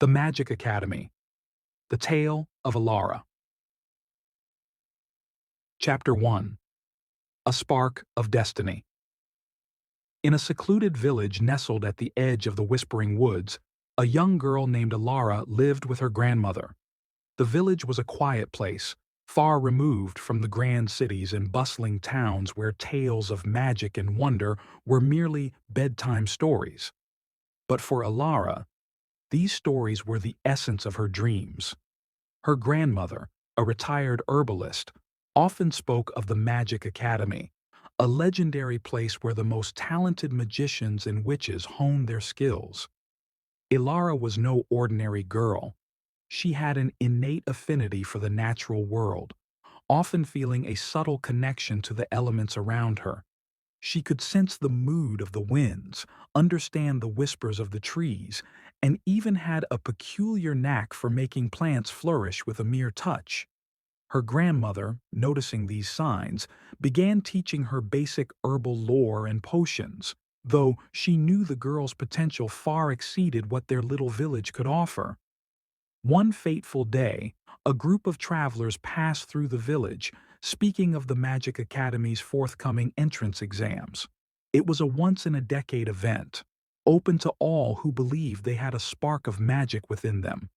The Magic Academy, The Tale of Elara. Chapter 1. A Spark of Destiny. In a secluded village nestled at the edge of the Whispering Woods, a young girl named Elara lived with her grandmother. The village was a quiet place, far removed from the grand cities and bustling towns where tales of magic and wonder were merely bedtime stories. But for Elara, these stories were the essence of her dreams. Her grandmother, a retired herbalist, often spoke of the Magic Academy, a legendary place where the most talented magicians and witches honed their skills. Elara was no ordinary girl. She had an innate affinity for the natural world, often feeling a subtle connection to the elements around her. She could sense the mood of the winds, understand the whispers of the trees, and even had a peculiar knack for making plants flourish with a mere touch. Her grandmother, noticing these signs, began teaching her basic herbal lore and potions, though she knew the girl's potential far exceeded what their little village could offer. One fateful day, a group of travelers passed through the village, speaking of the Magic Academy's forthcoming entrance exams. It was a once-in-a-decade event, open to all who believed they had a spark of magic within them.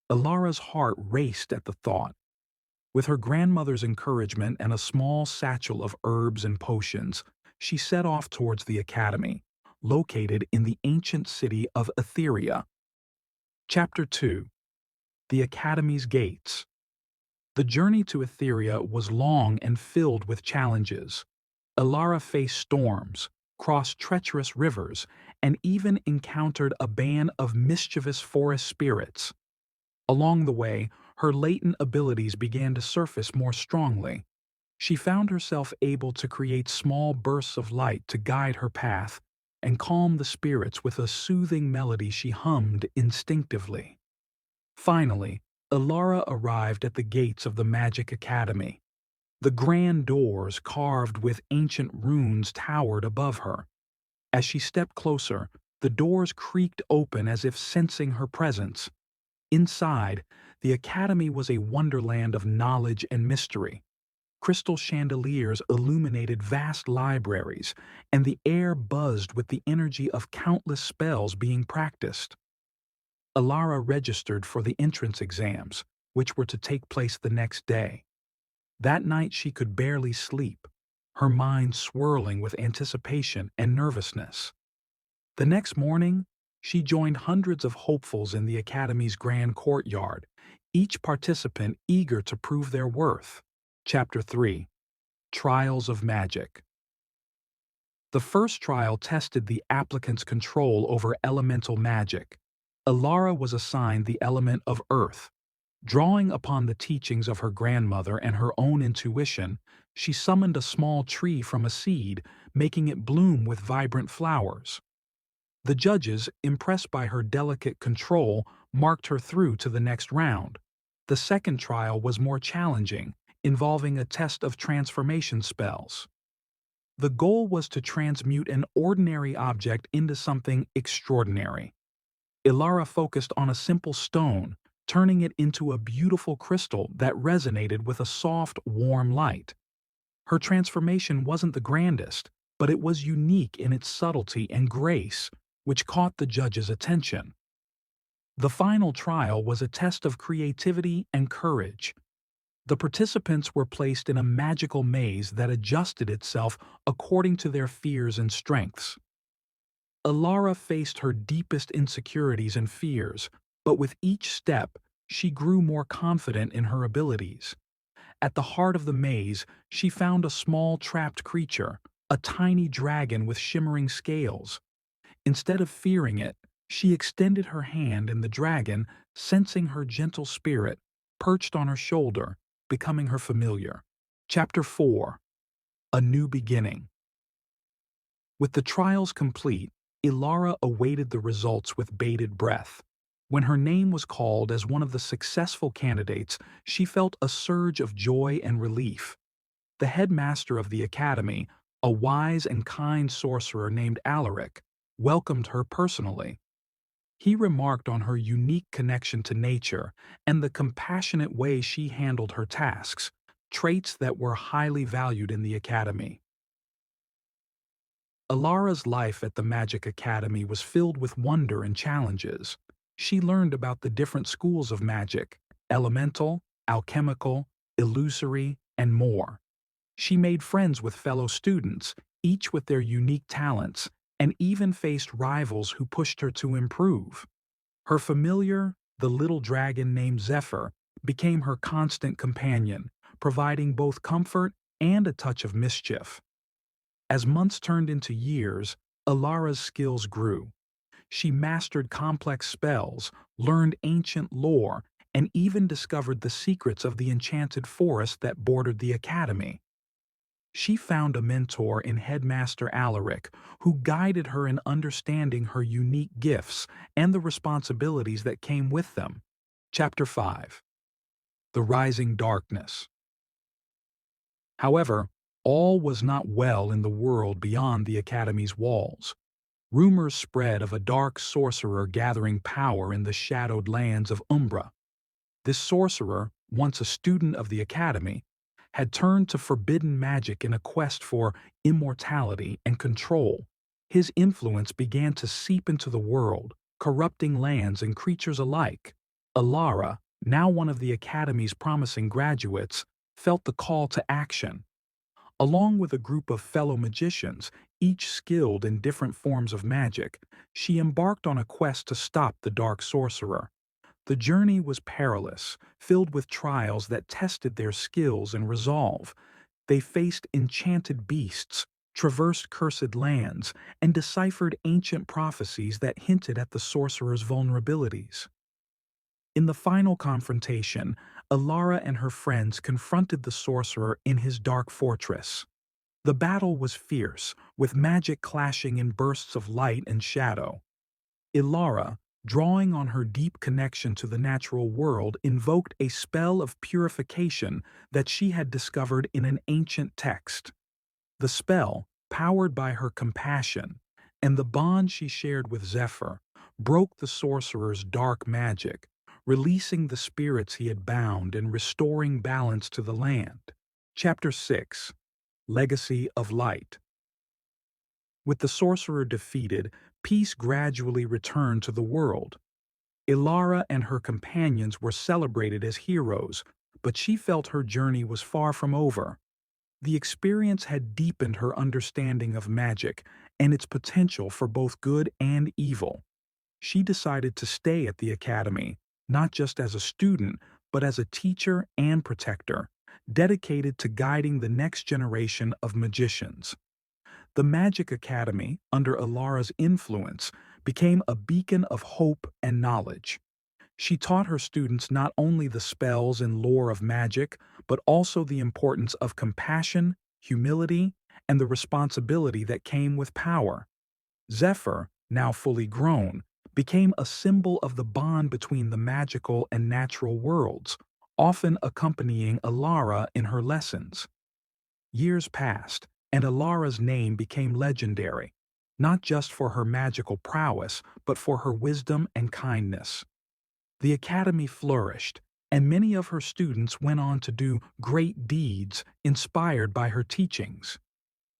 Elara's heart raced at the thought. With her grandmother's encouragement and a small satchel of herbs and potions, she set off towards the academy, located in the ancient city of Etheria. Chapter 2. The Academy's Gates. The journey to Etheria was long and filled with challenges. Elara faced storms, crossed treacherous rivers, and even encountered a band of mischievous forest spirits. Along the way, her latent abilities began to surface more strongly. She found herself able to create small bursts of light to guide her path and calm the spirits with a soothing melody she hummed instinctively. Finally, Elara arrived at the gates of the Magic Academy. The grand doors carved with ancient runes towered above her. As she stepped closer, the doors creaked open as if sensing her presence. Inside, the academy was a wonderland of knowledge and mystery. Crystal chandeliers illuminated vast libraries, and the air buzzed with the energy of countless spells being practiced. Elara registered for the entrance exams, which were to take place the next day. That night she could barely sleep, her mind swirling with anticipation and nervousness. The next morning, she joined hundreds of hopefuls in the Academy's grand courtyard, each participant eager to prove their worth. Chapter 3. Trials of Magic. The first trial tested the applicant's control over elemental magic. Elara was assigned the element of earth. Drawing upon the teachings of her grandmother and her own intuition, she summoned a small tree from a seed, making it bloom with vibrant flowers. The judges, impressed by her delicate control, marked her through to the next round. The second trial was more challenging, involving a test of transformation spells. The goal was to transmute an ordinary object into something extraordinary. Elara focused on a simple stone, turning it into a beautiful crystal that resonated with a soft, warm light. Her transformation wasn't the grandest, but it was unique in its subtlety and grace, which caught the judges' attention. The final trial was a test of creativity and courage. The participants were placed in a magical maze that adjusted itself according to their fears and strengths. Elara faced her deepest insecurities and fears, but with each step, she grew more confident in her abilities. At the heart of the maze, she found a small trapped creature, a tiny dragon with shimmering scales. Instead of fearing it, she extended her hand and the dragon, sensing her gentle spirit, perched on her shoulder, becoming her familiar. Chapter 4. A New Beginning. With the trials complete, Elara awaited the results with bated breath. When her name was called as one of the successful candidates, she felt a surge of joy and relief. The headmaster of the academy, a wise and kind sorcerer named Alaric, welcomed her personally. He remarked on her unique connection to nature and the compassionate way she handled her tasks, traits that were highly valued in the academy. Alara's life at the Magic Academy was filled with wonder and challenges. She learned about the different schools of magic: elemental, alchemical, illusory, and more. She made friends with fellow students, each with their unique talents, and even faced rivals who pushed her to improve. Her familiar, the little dragon named Zephyr, became her constant companion, providing both comfort and a touch of mischief. As months turned into years, Alara's skills grew. She mastered complex spells, learned ancient lore, and even discovered the secrets of the enchanted forest that bordered the academy. She found a mentor in Headmaster Alaric, who guided her in understanding her unique gifts and the responsibilities that came with them. Chapter 5. The Rising Darkness. However, all was not well in the world beyond the Academy's walls. Rumors spread of a dark sorcerer gathering power in the shadowed lands of Umbra. This sorcerer, once a student of the Academy, had turned to forbidden magic in a quest for immortality and control. His influence began to seep into the world, corrupting lands and creatures alike. Elara, now one of the Academy's promising graduates, felt the call to action. Along with a group of fellow magicians, each skilled in different forms of magic, she embarked on a quest to stop the dark sorcerer. The journey was perilous, filled with trials that tested their skills and resolve. They faced enchanted beasts, traversed cursed lands, and deciphered ancient prophecies that hinted at the sorcerer's vulnerabilities. In the final confrontation, Elara and her friends confronted the sorcerer in his dark fortress. The battle was fierce, with magic clashing in bursts of light and shadow. Elara, drawing on her deep connection to the natural world, invoked a spell of purification that she had discovered in an ancient text. The spell, powered by her compassion and the bond she shared with Zephyr, broke the sorcerer's dark magic, releasing the spirits he had bound and restoring balance to the land. Chapter 6. Legacy of Light. With the sorcerer defeated, peace gradually returned to the world. Elara and her companions were celebrated as heroes, but she felt her journey was far from over. The experience had deepened her understanding of magic and its potential for both good and evil. She decided to stay at the academy, not just as a student, but as a teacher and protector, dedicated to guiding the next generation of magicians. The Magic Academy, under Elara's influence, became a beacon of hope and knowledge. She taught her students not only the spells and lore of magic, but also the importance of compassion, humility, and the responsibility that came with power. Zephyr, now fully grown, became a symbol of the bond between the magical and natural worlds, often accompanying Elara in her lessons. Years passed, and Elara's name became legendary, not just for her magical prowess, but for her wisdom and kindness. The academy flourished, and many of her students went on to do great deeds inspired by her teachings.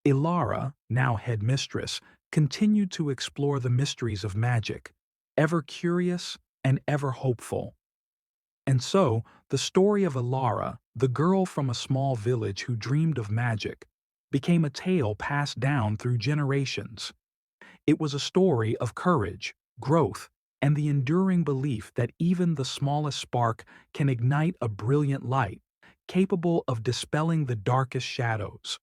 Elara, now headmistress, continued to explore the mysteries of magic, ever curious and ever hopeful. And so, the story of Elara, the girl from a small village who dreamed of magic, became a tale passed down through generations. It was a story of courage, growth, and the enduring belief that even the smallest spark can ignite a brilliant light, capable of dispelling the darkest shadows.